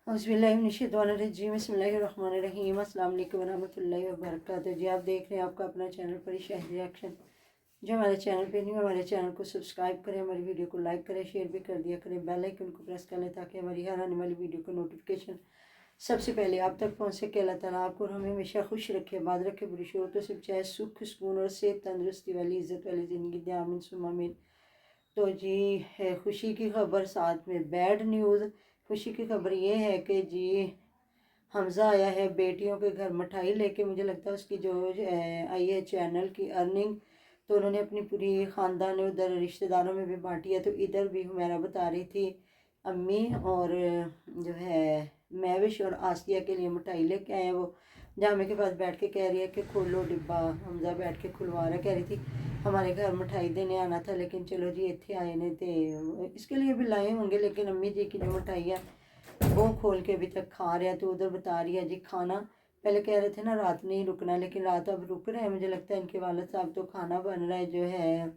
औज़ुबिल्लाहिमिनश्शैतानिर्रजीम बिस्मिल्लाहिर्रहमानिर्रहीम अस्सलाम वालेकुम वरहमतुल्लाहि वबरकातुहू। जी आप देख रहे हैं आपका अपना चैनल परी शहर रिएक्शन। जो हमारे चैनल पे नहीं, हमारे चैनल को सब्सक्राइब करें, हमारी वीडियो को लाइक करें, शेयर भी कर दिया करें, बेल आइकन को प्रेस कर लें ताकि हमारी हर आने वाली वीडियो को नोटिफिकेशन सबसे पहले आप तक पहुँच सके। अल्लाह ताला आपको और हमें हमेशा खुश रखे, आबाद रखे, बुरी शोरतों से बचाए, सुख सुकून और सेहत तंदुरुस्ती वाली इज़्ज़त वाली ज़िंदगी दे, आमीन सुम्मा आमीन। तो जी है खुशी की खबर, साथ में बैड न्यूज़। खुशी की खबर ये है कि जी हमज़ा आया है बेटियों के घर मिठाई लेके। मुझे लगता है उसकी जो आई है चैनल की अर्निंग, तो उन्होंने अपनी पूरी ख़ानदान उधर रिश्तेदारों में भी बांटी है। तो इधर भी हुमैरा बता रही थी अम्मी और जो है महविश और आसिया के लिए मिठाई लेके आए हैं। वो जामे के पास बैठ के कह रही है कि खोलो डिब्बा। हमज़ा बैठ के खुलवा रहा, कह रही थी हमारे घर मिठाई देने आना था, लेकिन चलो जी इतने आए ने थे, इसके लिए भी लाए होंगे, लेकिन अम्मी जी की जो मिठाई है वो खोल के अभी तक खा रहे हैं। तो उधर बता रही है जी खाना, पहले कह रहे थे ना रात नहीं रुकना, लेकिन रात अब रुक रहे हैं। मुझे लगता है इनके वालिद साहब। तो खाना बन रहा है, जो है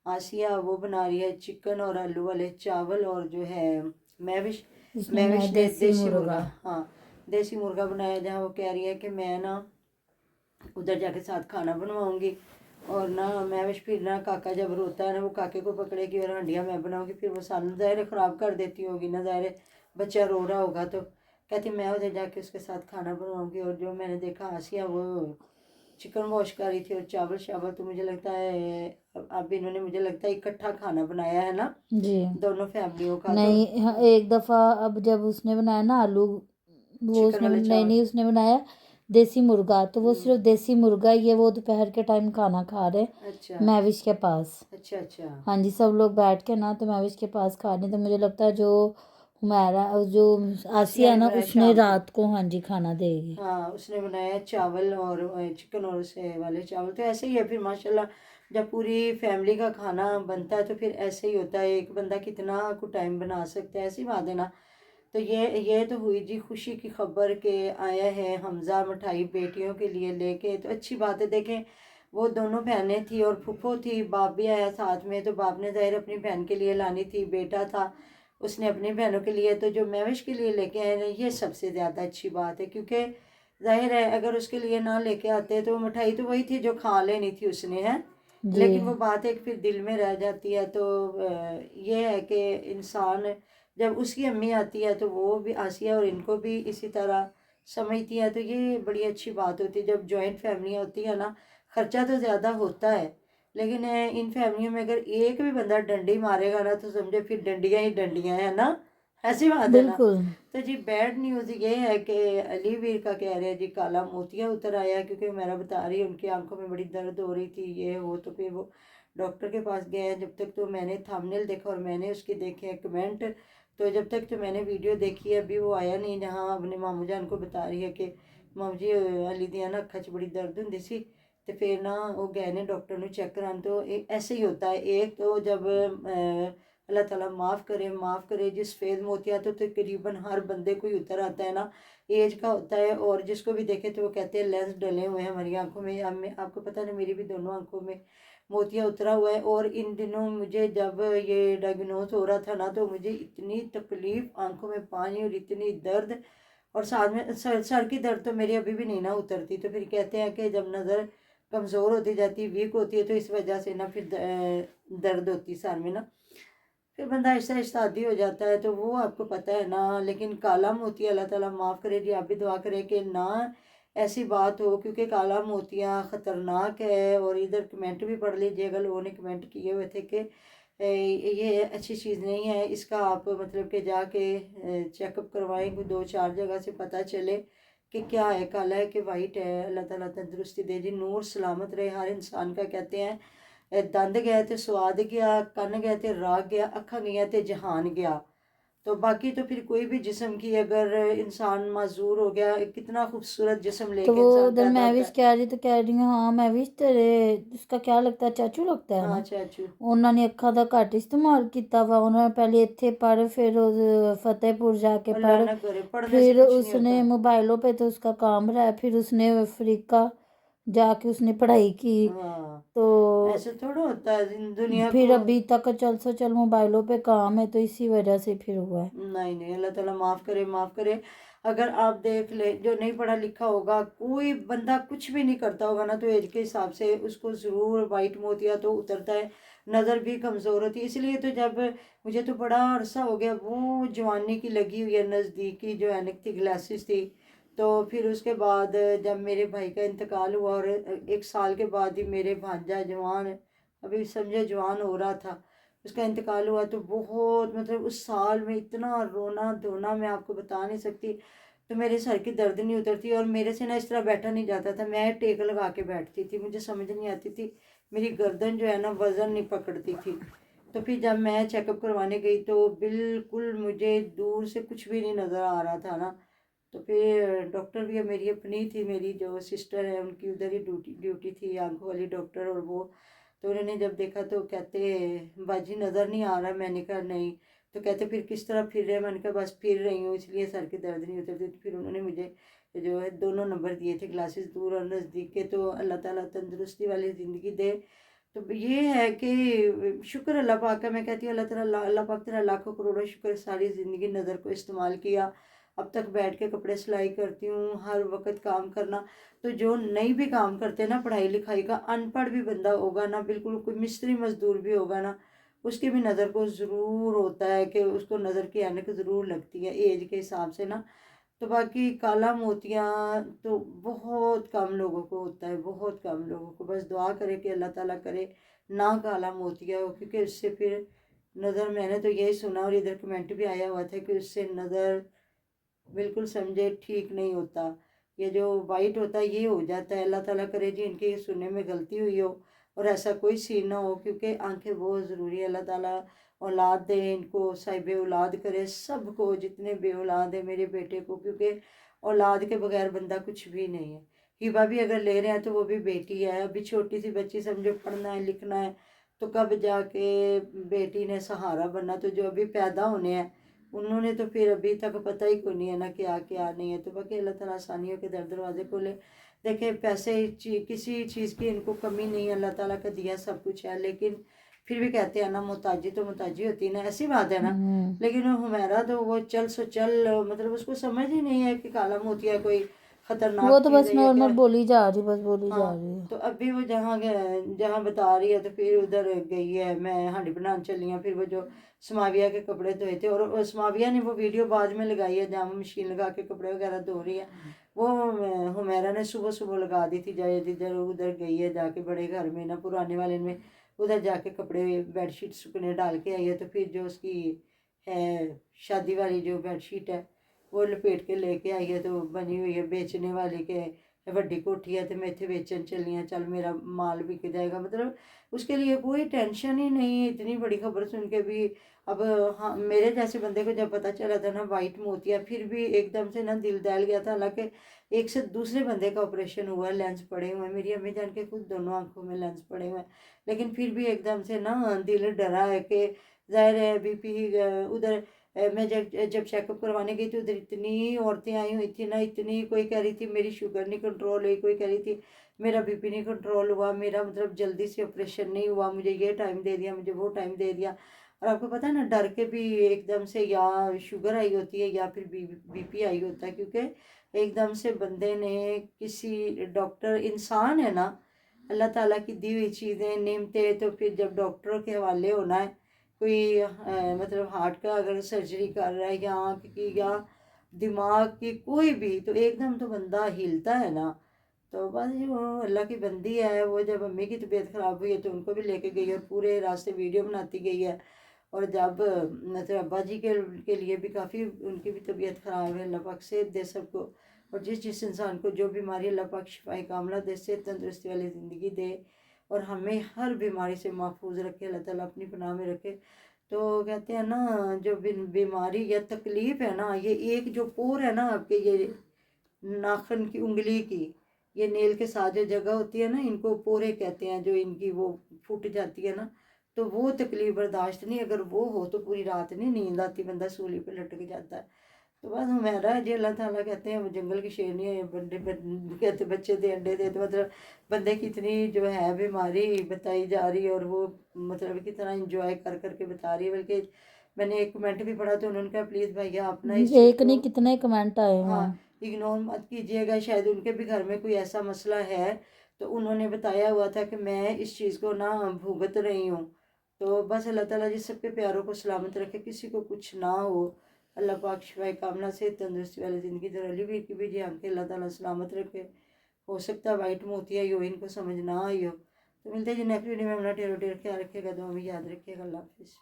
आसिया वो बना रही है चिकन और आलू वाले चावल, और जो है महविश ने देसी मुर्गा, हाँ देसी मुर्गा बनाया, जहाँ वो कह रही है कि मैं ना उधर जाके साथ खाना बनवाऊंगी। और ना महविश फिर ना काका जब रोता है ना, वो काके को पकड़ेगी और हंडिया मैं बनाऊंगी, फिर वो सालन ज़ाहिर ख़राब कर देती होगी ना, ज़ाहिर बच्चा रो रहा होगा, तो कहती मैं उधर जाके उसके साथ खाना बनवाऊंगी। और जो मैंने देखा आसिया वो चिकन वॉश कर रही थी और चावल शावल, तो मुझे लगता है अब इन्होंने मुझे लगता है इकट्ठा खाना बनाया है ना जी, दोनों फैमिलियों का। नहीं तो एक दफ़ा अब जब उसने बनाया ना आलू, वो चिकन उसने वाले नहीं चावल। नहीं उसने बनाया देसी मुर्गा, तो वो सिर्फ देसी मुर्गा ही है, वो दोपहर के टाइम खाना खा रहे अच्छा महविश के पास। अच्छा अच्छा। हाँ जी, सब लोग बैठ के ना तो महविश के पास खा रहे। तो मुझे लगता है जो हमारा जो आसिया आसिया ने ना बनाया उसने शाम को, रात को हाँ जी खाना देगी। हाँ उसने बनाया चावल और चिकन और उसे वाले चावल। तो ऐसे ही है फिर माशाल्लाह, जब पूरी फैमिली का खाना बनता है तो फिर ऐसे ही होता है, एक बंदा कितना को टाइम बना सकता है, ऐसी बात है ना। तो ये तो हुई जी खुशी की खबर के आया है हमज़ा मिठाई बेटियों के लिए लेके। तो अच्छी बात है, देखें वो दोनों बहनें थी और फूफो थी, बाप भी आया साथ में, तो बाप ने ज़ाहिर अपनी बहन के लिए लानी थी, बेटा था उसने अपनी बहनों के लिए। तो जो महविश के लिए लेके आए ना, ये सबसे ज़्यादा अच्छी बात है, क्योंकि जाहिर है अगर उसके लिए ना लेके आते तो मिठाई तो वही थी जो खा लेनी थी उसने, है जी लेकिन वो बात एक फिर दिल में रह जाती है। तो ये है कि इंसान जब उसकी अम्मी आती है तो वो भी आसिया और इनको भी इसी तरह समझती है, तो ये बड़ी अच्छी बात होती है। जब जॉइंट फैमिलियाँ होती है ना, खर्चा तो ज़्यादा होता है, लेकिन इन फैमिलियों में अगर एक भी बंदा डंडी मारेगा ना, तो समझे फिर डंडियाँ ही डंडियाँ हैं ना, ऐसी बात है ना। बिल्कुल। तो जी बैड न्यूज़ ये है कि अली वीर का कह रहे हैं जी काला मोतिया उतर आया है, क्योंकि मेरा बता रही है उनकी आंखों में बड़ी दर्द हो रही थी, ये वो। तो फिर वो डॉक्टर के पास गए हैं। जब तक तो मैंने थंबनेल देखा और मैंने उसके देखे हैं कमेंट, तो जब तक तो मैंने वीडियो देखी है अभी वो आया नहीं, जहाँ अपने मामू जान को बता रही है कि मामू जी अली दिया ना अखा च बड़ी दर्द होंगी सी। तो फिर ना वो गए ने डॉक्टर ने चेक कराने। तो ऐसे ही होता है, एक तो जब अल्लाह ताला माफ़ करे जिस सफ़ेद मोतिया तो तकरीबन हर बंदे को ही उतर आता है ना, एज का होता है। और जिसको भी देखे तो वो कहते हैं लेंस डले हुए हैं हमारी आंखों में। आपको पता है मेरी भी दोनों आंखों में मोतिया उतरा हुआ है। और इन दिनों मुझे जब ये डायग्नोज हो रहा था ना, तो मुझे इतनी तकलीफ़, आंखों में पानी और इतनी दर्द, और साथ में सर की दर्द तो मेरी अभी भी नहीं ना उतरती। तो फिर कहते हैं कि जब नज़र कमज़ोर होती जाती है, वीक होती है, तो इस वजह से ना फिर दर्द होती है सर में ना, फिर बंदा आहिस्ता आहिस्ता आदी हो जाता है। तो वो आपको पता है ना। लेकिन काला मोतिया अल्लाह ताला माफ़ करे जी, आप भी दुआ करें कि ना ऐसी बात हो, क्योंकि काला मोतिया ख़तरनाक है। और इधर कमेंट भी पढ़ लीजिएगा, लोगों ने कमेंट किए हुए थे कि ये अच्छी चीज़ नहीं है, इसका आप मतलब कि जाके चेकअप करवाएं, कोई 2-4 जगह से पता चले कि क्या है, काला है कि वाइट है। अल्लाह ताला तंदुरुस्ती दे जी, नूर सलामत रहे हर इंसान का। कहते हैं दंद गए तो स्वाद गया, कन गए तो राग गया, अखा गया तो जहान गया। तो बाकी तो फिर कोई भी जिस्म की अगर इंसान माजूर हो गया, कितना खूबसूरत जिस्म तो लेके वो इंसान उधर पैदा होता महविश है। कह रही, तो कह रही हूँ हाँ महविश तेरे उसका क्या लगता है, ਚਾਚੂ लगता है हाँ ना। चाचू। ਉਹਨਾਂ ਨੇ ਅੱਖਾਂ ਦਾ ਘੱਟ ਇਸਤੇਮਾਲ ਕੀਤਾ ਵਾ, ਉਹਨਾਂ ਨੇ ਪਹਿਲੇ ਇੱਥੇ पढ़, फिर फतेहपुर जाके अल्लाह पढ़, ना करे, पढ़ने से फिर कुछ नहीं उसने होता। मोबाइलों पे तो उसका काम रहा, फिर उसने अफ्रीका जा के उसने पढ़ाई की। हाँ, तो ऐसे थोड़ा होता है दुनिया फिर को। अभी तक चल सो चल मोबाइलों पे काम है, तो इसी वजह से फिर हुआ है। नहीं नहीं, अल्लाह ताला माफ़ करे, माफ़ करे। अगर आप देख ले, जो नहीं पढ़ा लिखा होगा, कोई बंदा कुछ भी नहीं करता होगा ना, तो एज के हिसाब से उसको ज़रूर वाइट मोतिया तो उतरता है, नज़र भी कमज़ोर होती है। इसलिए तो जब मुझे तो बड़ा अरसा हो गया, वो जवानी की लगी हुई है नज़दीकी जो ऐनक थी, ग्लासेस थी। तो फिर उसके बाद जब मेरे भाई का इंतकाल हुआ, और 1 साल के बाद ही मेरे भांजा जवान, अभी समझे जवान हो रहा था, उसका इंतकाल हुआ, तो बहुत मतलब उस साल में इतना रोना धोना मैं आपको बता नहीं सकती। तो मेरे सर की दर्द नहीं उतरती, और मेरे से ना इस तरह बैठा नहीं जाता था, मैं टेक लगा के बैठती थी, मुझे समझ नहीं आती थी, मेरी गर्दन जो है ना वज़न नहीं पकड़ती थी। तो फिर जब मैं चेकअप करवाने गई, तो बिल्कुल मुझे दूर से कुछ भी नहीं नज़र आ रहा था ना। तो फिर डॉक्टर भी मेरी अपनी थी, मेरी जो सिस्टर है उनकी उधर ही ड्यूटी ड्यूटी थी, आंखों वाली डॉक्टर, और वो तो उन्होंने जब देखा तो कहते बाजी नज़र नहीं आ रहा। मैंने कहा नहीं। तो कहते फिर किस तरह फिर रहे? मैंने कहा बस फिर रही हूँ, इसलिए सर की दर्द नहीं उतरती। तो फिर उन्होंने मुझे जो है 2 नंबर दिए थे, ग्लासेस दूर और नज़दीक के। तो अल्लाह ताला तंदुरुस्ती वाली ज़िंदगी दे। तो ये है कि शुक्र अल्लाह पाक का, मैं कहती हूँ अल्लाह ताला, अल्लाह पाक तेरा लाखों करोड़ों शुक्र, सारी ज़िंदगी नज़र को इस्तेमाल किया, अब तक बैठ के कपड़े सिलाई करती हूँ, हर वक्त काम करना। तो जो नहीं भी काम करते ना, पढ़ाई लिखाई का अनपढ़ भी बंदा होगा ना, बिल्कुल कोई मिस्त्री मजदूर भी होगा ना, उसकी भी नज़र को ज़रूर होता है कि उसको नज़र की ऐनक ज़रूर लगती है एज के हिसाब से ना। तो बाकी काला मोतियाँ तो बहुत कम लोगों को होता है, बहुत कम लोगों को। बस दुआ करे कि अल्लाह ताला करे ना काला मोतिया हो, क्योंकि उससे फिर नज़र, मैंने तो यही सुना और इधर कमेंट भी आया हुआ था कि उससे नज़र बिल्कुल समझे ठीक नहीं होता। ये जो वाइट होता है ये हो जाता है। अल्लाह ताला करे जी इनके सुनने में गलती हुई हो और ऐसा कोई सीन ना हो, क्योंकि आंखें बहुत ज़रूरी है। अल्लाह ताला औलाद दे इनको, साहिब औलाद करे सबको, जितने बे औलाद है मेरे बेटे को, क्योंकि औलाद के बगैर बंदा कुछ भी नहीं है। हिबा भी अगर ले रहे हैं तो वो भी बेटी है, अभी छोटी सी बच्ची, समझो पढ़ना है लिखना है, तो कब जाके बेटी ने सहारा बनना। तो जो अभी पैदा होने हैं उन्होंने तो फिर अभी तक पता ही कोई नहीं है ना क्या क्या नहीं है। तो बाकी अल्लाह ताला आसानियों के दरवाजे खोले। देखे पैसे किसी चीज़ की इनको कमी नहीं है, अल्लाह ताला का दिया सब कुछ है, लेकिन फिर भी कहते हैं ना मोहताजी तो मोहताजी होती है ना, ऐसी बात है ना। लेकिन वो हुमैरा तो वो चल सो चल, मतलब उसको समझ ही नहीं है कि काला मोतिया कोई वो खतरनाक तो चीज़ बस है या नॉर्मल क्या। बोली जा रही, बस बोली जा हाँ, रही है। तो अभी वो जहाँ जहाँ बता रही है, तो फिर उधर गई है, मैं हांडी बनाने चली हूँ। फिर वो जो समाविया के कपड़े धोए थे, और समाविया ने वो वीडियो बाद में लगाई है जहाँ वो मशीन लगा के कपड़े वगैरह धो रही है, वो हुमैरा ने सुबह सुबह लगा दी थी। जय जिधर उधर गई है जाके बड़े घर में ना, पुराने वाले में, उधर जाके कपड़े बेडशीट सुखने डाल के आई है। तो फिर जो उसकी है शादी वाली जो बेडशीट है वो लपेट के लेके आई है, तो बनी हुई है बेचने वाली के ਵੱਡੀ कोठी है, तो मैं इतने बेचन चली हाँ, चल मेरा माल बिक जाएगा। मतलब उसके लिए कोई टेंशन ही नहीं है। इतनी बड़ी खबर सुन के भी अब, हाँ, मेरे जैसे बंदे को जब पता चला था ना वाइट मोतिया, फिर भी एकदम से ना दिल दहल गया था। हालांकि एक से दूसरे बंदे का ऑपरेशन हुआ, लेंस पड़े हुए हैं, मेरी अम्मी जान के खुद दोनों आंखों में लेंस पड़े हुए हैं, लेकिन फिर भी एकदम से ना दिल डरा है कि ज़ाहिर है बीपी उधर। मैं जब जब चेकअप करवाने गई तो उधर इतनी औरतें आई हुई थी ना, इतनी, कोई कह रही थी मेरी शुगर नहीं कंट्रोल हुई, कोई कह रही थी मेरा बीपी नहीं कंट्रोल हुआ, मेरा मतलब जल्दी से ऑपरेशन नहीं हुआ, मुझे ये टाइम दे दिया, मुझे वो टाइम दे दिया। और आपको पता है ना, डर के भी एकदम से या शुगर आई होती है या फिर बीपी आई होता है, क्योंकि एकदम से बंदे ने किसी डॉक्टर, इंसान है ना, अल्लाह ताला की दी हुई चीज़ें नेमतें, तो फिर जब डॉक्टरों के हवाले होना है, कोई मतलब हार्ट का अगर सर्जरी कर रहा है या आँख की या दिमाग की कोई भी, तो एकदम तो बंदा हिलता है ना। तो बस वो अल्लाह की बंदी है। वो जब अम्मी की तबीयत ख़राब हुई है तो उनको भी लेके गई और पूरे रास्ते वीडियो बनाती गई है। और जब मतलब अब्बा जी के लिए भी काफ़ी, उनकी भी तबीयत ख़राब है, अल्लाह पाक सेहत दे सबको। और जिस जिस इंसान को जो बीमारी, अल्लाह पाक शिफाए कामला दे, सेहत तंदुरुस्ती वाली ज़िंदगी दे, और हमें हर बीमारी से महफूज रखे, अल्लाह ताला अपनी पनाह में रखे। तो कहते हैं ना, जो बीमारी या तकलीफ़ है ना, ये एक जो पोर है ना आपके, ये नाखून की उंगली की, ये नेल के साथ जो जगह होती है ना, इनको पोरे कहते हैं, जो इनकी वो फूट जाती है ना, तो वो तकलीफ़ बर्दाश्त नहीं, अगर वो हो तो पूरी रात नहीं नींद आती, बंदा सूली पे लटक जाता है। تو بس ہمارا جی اللہ تعالیٰ کہتے ہیں وہ جنگل کی شیرنی ہے، بندے کہتے بچے دے انڈے دے، تو مطلب بندے کی اتنی جو ہے بیماری بتائی جا رہی ہے، اور وہ مطلب کتنا انجوائے کر کر کے بتا رہی ہے۔ بلکہ میں نے ایک کمنٹ بھی پڑھا تو انہوں نے کہا پلیز بھیا آپ نا اس چیز ایک نہیں کو کتنے کمنٹ آئے ہاں ہیں۔ اگنور مت کیجیے گا، شاید ان کے بھی گھر میں کوئی ایسا مسئلہ ہے، تو انہوں نے بتایا ہوا تھا کہ میں اس چیز کو نہ بھگت رہی ہوں۔ تو بس اللہ تعالیٰ جس سب کے پیاروں کو سلامت رکھے، کسی کو کچھ نہ ہو، اللہ پاک شفائے کامنا سے تندرستی والی زندگی دے، علی ویر کی بھی جی آنکھیں اللہ تعالیٰ سلامت رکھے۔ ہو سکتا ہے وائٹ موتی آئی ہو، ان کو سمجھ نہ آئی ہو۔ تو ملتے ہیں جی نیکسٹ ویڈیو میں، اپنا ٹھیک خیال رکھے گا، دعا میں یاد رکھے گا، اللہ حافظ۔